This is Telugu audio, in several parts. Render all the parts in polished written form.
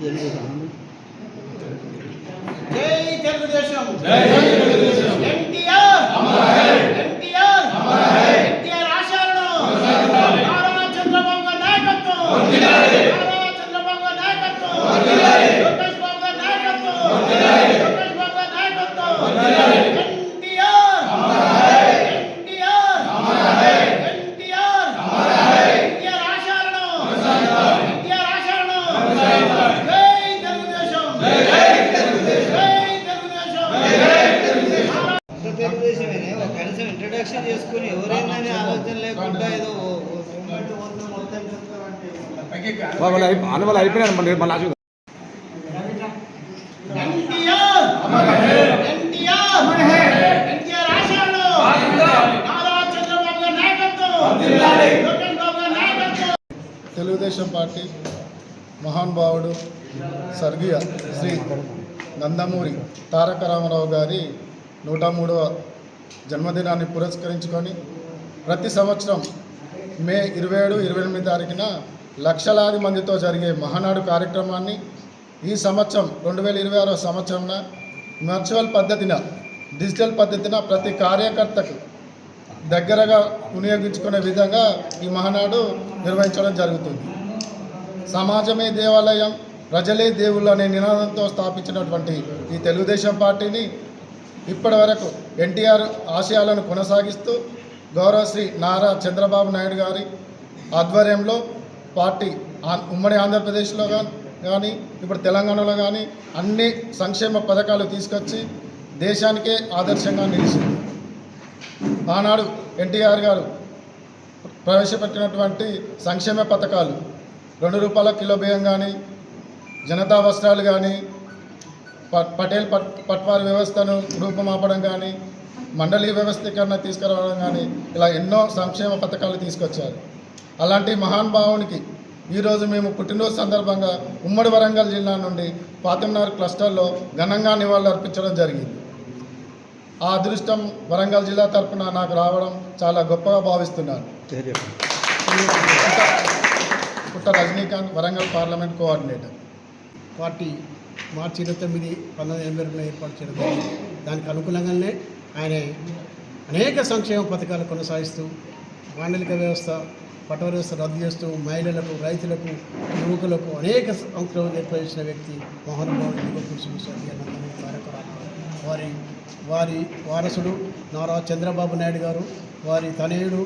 జై తెలుగుదేశం జై తెలుగుదేశం ఎన్టీఆర్ అమర్ హై ఎన్టీఆర్ అమర్ హై ఎన్టీఆర్ ఆశయాలను నారా చంద్రబాబు గారి నాయకత్వం వర్ధిల్లాలి నారా చంద్రబాబు గారి నాయకత్వం వర్ధిల్లాలి లోకేష్ బాబు గారి నాయకత్వం వర్ధిల్లాలి లోకేష్ బాబు గారి నాయకత్వం వర్ధిల్లాలి NTR Amar high NTR Amar high NTR Amar high NTR ఆశయాలను కొనసాగించాలి ఎన్టీఆర్ ఆశయాలను కొనసాగించాలి జై తెలుగుదేశం జై తెలుగుదేశమేనే ఒక కనీసం ఇంట్రడక్షన్ చేసుకుని ఎవరైనా ఆలోచన లేకుండా ఏదో అయిపోయినారు మళ్ళీ తెలుగుదేశం పార్టీ మహానుభావుడు స్వర్గీయ శ్రీ నందమూరి తారక రామారావు గారి 103వ జన్మదినాన్ని పురస్కరించుకొని ప్రతి సంవత్సరం మే 27, 28 తారీఖున లక్షలాది మందితో జరిగే మహానాడు కార్యక్రమాన్ని ఈ సంవత్సరం 2026వ సంవత్సరంన వర్చువల్ పద్ధతిన డిజిటల్ పద్ధతిన ప్రతి కార్యకర్తకు దగ్గరగా వినియోగించుకునే విధంగా ఈ మహానాడు నిర్వహించడం జరుగుతుంది. సమాజమే దేవాలయం, ప్రజలే దేవుళ్ళు అనే నినాదంతో స్థాపించినటువంటి ఈ తెలుగుదేశం పార్టీని ఇప్పటి వరకు ఎన్టీఆర్ ఆశయాలను కొనసాగిస్తూ గౌరవశ్రీ నారా చంద్రబాబు నాయుడు గారి ఆధ్వర్యంలో పార్టీ ఉమ్మడి ఆంధ్రప్రదేశ్లో కానీ ఇప్పుడు తెలంగాణలో కానీ అన్ని సంక్షేమ పథకాలు తీసుకొచ్చి దేశానికే ఆదర్శంగా నిలిచింది. ఆనాడు ఎన్టీఆర్ గారు ప్రవేశపెట్టినటువంటి సంక్షేమ పథకాలు ₹2 కిలో బియ్యం కానీ, జనతా వస్త్రాలు కానీ, పటేల్ పట్వారి వ్యవస్థను రూపుమాపడం కానీ, మండలి వ్యవస్థీకరణ తీసుకురావడం కానీ ఇలా ఎన్నో సంక్షేమ పథకాలు తీసుకొచ్చారు. అలాంటి మహానుభావునికి ఈరోజు మేము పుట్టినరోజు సందర్భంగా ఉమ్మడి వరంగల్ జిల్లా నుండి ఫాతిమనగర్ క్లస్టర్లో ఘనంగా నివాళులు అర్పించడం జరిగింది. ఆ అదృష్టం వరంగల్ జిల్లా తరఫున నాకు రావడం చాలా గొప్పగా భావిస్తున్నాను. Putta Rajinikanth, Warangal parliament coordinator. Party March 29, 1982 ఏర్పాటు చేయడం జరిగింది. దానికి అనుకూలంగానే ఆయన అనేక సంక్షేమ పథకాలు కొనసాగిస్తూ మాండలిక వ్యవస్థ, పటవ వ్యవస్థ రద్దు చేస్తూ మహిళలకు, రైతులకు, యువకులకు అనేక సంక్షేమం ఏర్పరిచిన వ్యక్తి మహానుభావుడు యుగపురుషుడు స్వర్గీయ నందమూరి తారక రామారావు. వారి వారసుడు నారా చంద్రబాబు నాయుడు గారు, వారి తనయుడు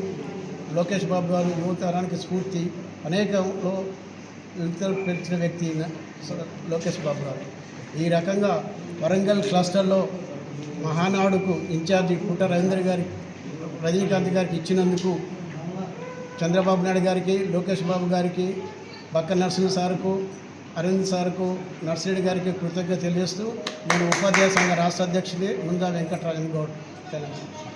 లోకేష్ బాబు గారు యువతరానికి స్ఫూర్తి, అనేకంలో యువతలు పెంచిన వ్యక్తి లోకేష్ బాబు గారు. ఈ రకంగా వరంగల్ క్లస్టర్లో మహానాడుకు ఇన్ఛార్జి పుట్ట రజనీకాంత్ గారికి ఇచ్చినందుకు చంద్రబాబు నాయుడు గారికి, లోకేష్ బాబు గారికి, బక్క నరసింహ సార్కు, అరవింద్ సార్కు, నర్సిరెడ్డి గారికి కృతజ్ఞత తెలియజేస్తూ నేను ఉపాధ్యాయ సంఘ రాష్ట్ర అధ్యక్షుడి ముందా వెంకటరాజన్ గౌడ్ తెలంగాణ.